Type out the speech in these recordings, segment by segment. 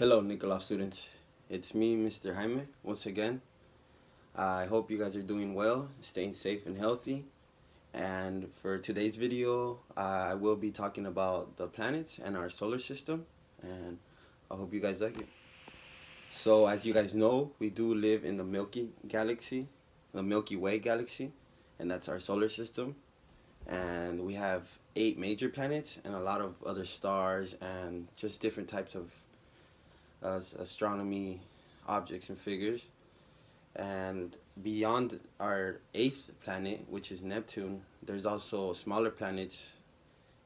Hello, Nicoloff students. It's me, Mr. Jaime, once again. I hope you guys are doing well, staying safe and healthy. And for today's video, I will be talking about the planets and our solar system. And I hope you guys like it. So, as you guys know, we do live in the Milky Way galaxy, and that's our solar system. And we have 8 major planets and a lot of other stars and just different types of astronomy objects and figures. And beyond our 8th planet, which is Neptune, there's also smaller planets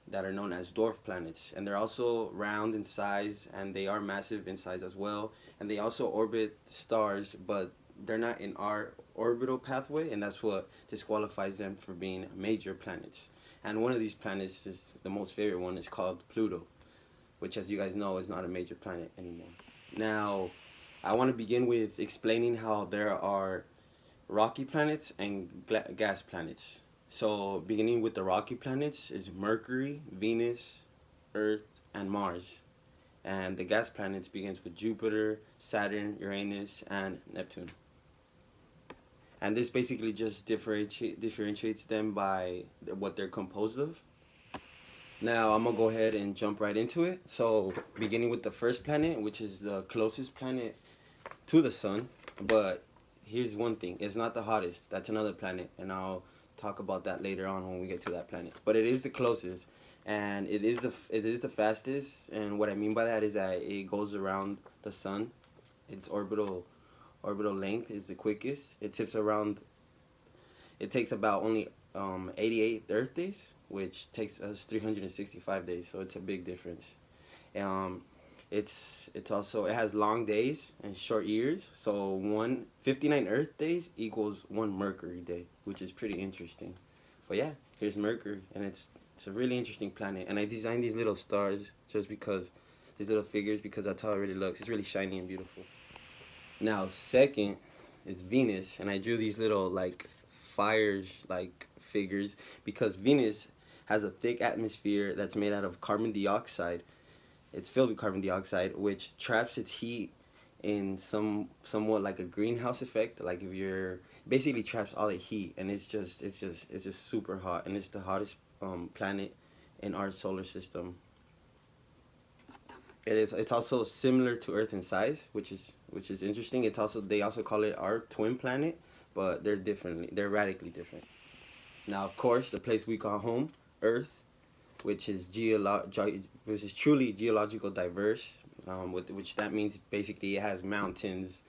that are known as dwarf planets, and they're also round in size and they are massive in size as well, and they also orbit stars, but they're not in our orbital pathway, and that's what disqualifies them for being major planets. And one of these planets, is the most favorite one, is called Pluto, which, as you guys know, is not a major planet anymore. Now, I want to begin with explaining how there are rocky planets and gas planets. So, beginning with the rocky planets is Mercury, Venus, Earth, and Mars. And the gas planets begins with Jupiter, Saturn, Uranus, and Neptune. And this basically just differentiates them by what they're composed of. Now, I'm going to go ahead and jump right into it. So, beginning with the first planet, which is the closest planet to the sun. But here's one thing, it's not the hottest. That's another planet, and I'll talk about that later on when we get to that planet. But it is the closest, and it is the fastest. And what I mean by that is that it goes around the sun. Its orbital length is the quickest. It takes about only 88 Earth days, which takes us 365 days. So it's a big difference. It's also, it has long days and short years. So 59 Earth days equals 1 Mercury day, which is pretty interesting. But yeah, here's Mercury, and it's a really interesting planet. And I designed these little stars just because, these little figures, because that's how it really looks. It's really shiny and beautiful. Now, second is Venus, and I drew these little fires figures because Venus has a thick atmosphere that's made out of carbon dioxide. It's filled with carbon dioxide, which traps its heat in somewhat like a greenhouse effect. Like if you're basically traps all the heat, and it's just super hot, and it's the hottest planet in our solar system. It's also similar to Earth in size, which is interesting. They also call it our twin planet, but they're radically different. Now, of course, the place we call home, Earth, which is truly geological diverse, which that means basically it has mountains,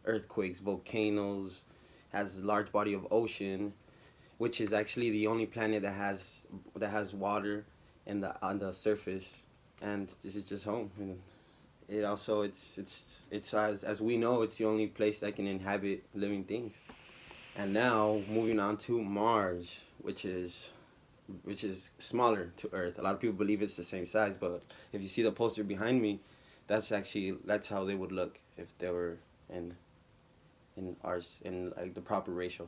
earthquakes, volcanoes, has a large body of ocean, which is actually the only planet that has water on the surface, and this is just home. And it also it's as we know, it's the only place that can inhabit living things. And now moving on to Mars, which is smaller to Earth. A lot of people believe it's the same size, but if you see the poster behind me, that's how they would look if they were in like the proper ratio.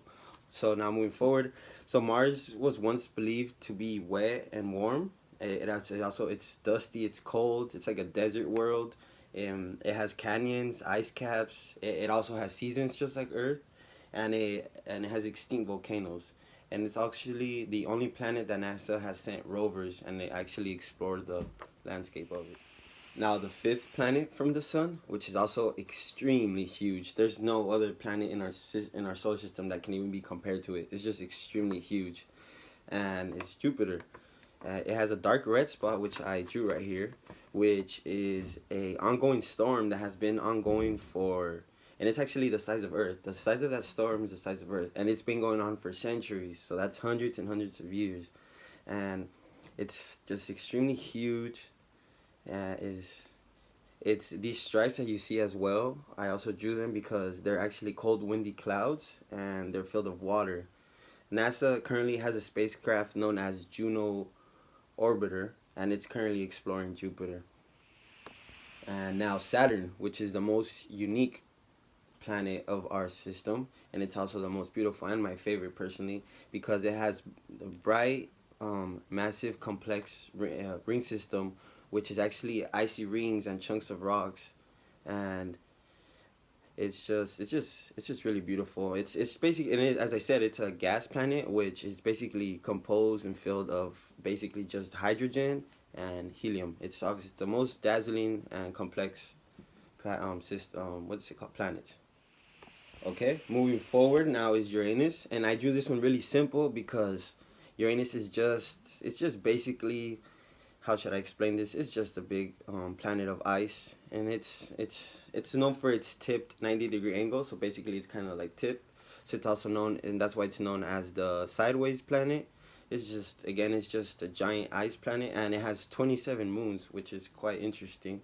So now moving forward, so Mars was once believed to be wet and warm. It's dusty, it's cold, it's like a desert world. It has canyons, ice caps. It also has seasons just like Earth, and it has extinct volcanoes. And it's actually the only planet that NASA has sent rovers, and they actually explored the landscape of it. Now, the 5th planet from the sun, which is also extremely huge. There's no other planet in our solar system that can even be compared to it. It's just extremely huge, and it's Jupiter. It has a dark red spot, which I drew right here, which is a ongoing storm that has been ongoing for. And it's actually the size of Earth. The size of that storm is the size of Earth. And it's been going on for centuries. So that's hundreds and hundreds of years. And it's just extremely huge. It's these stripes that you see as well. I also drew them because they're actually cold, windy clouds. And they're filled with water. NASA currently has a spacecraft known as Juno Orbiter. And it's currently exploring Jupiter. And now Saturn, which is the most unique planet of our system, and it's also the most beautiful and my favorite personally, because it has the bright, massive, complex ring system, which is actually icy rings and chunks of rocks and it's just really beautiful. It's basically, and as I said, it's a gas planet, which is basically composed and filled of basically just hydrogen and helium. It's the most dazzling and complex system. What's it called? Planets. Okay, moving forward now is Uranus, and I drew this one really simple because Uranus is just basically, how should I explain this? It's just a big planet of ice, and it's known for its tipped 90-degree angle. So basically, it's kind of like tipped. So it's also known, and that's why it's known as the sideways planet. It's just a giant ice planet, and it has 27 moons, which is quite interesting.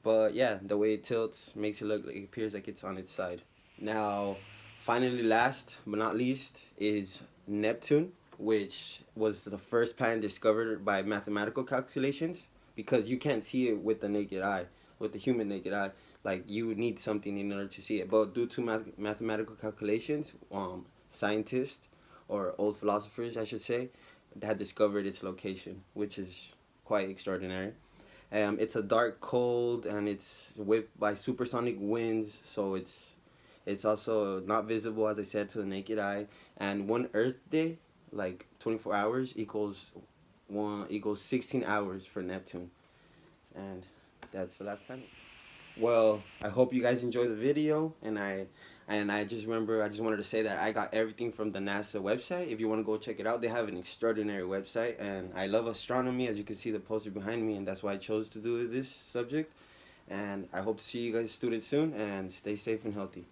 But yeah, the way it tilts makes it look like it appears like it's on its side. Now, finally, last but not least is Neptune, which was the first planet discovered by mathematical calculations, because you can't see it with the naked eye, with the human naked eye. Like, you would need something in order to see it. But due to mathematical calculations, scientists, or old philosophers, I should say, had discovered its location, which is quite extraordinary. It's a dark cold, and it's whipped by supersonic winds, so it's also not visible, as I said, to the naked eye. And one Earth day, like 24 hours, equals 16 hours for Neptune. And that's the last planet. Well, I hope you guys enjoyed the video, and I just wanted to say that I got everything from the NASA website. If you want to go check it out, they have an extraordinary website, and I love astronomy, as you can see the poster behind me, and that's why I chose to do this subject. And I hope to see you guys students soon, and stay safe and healthy.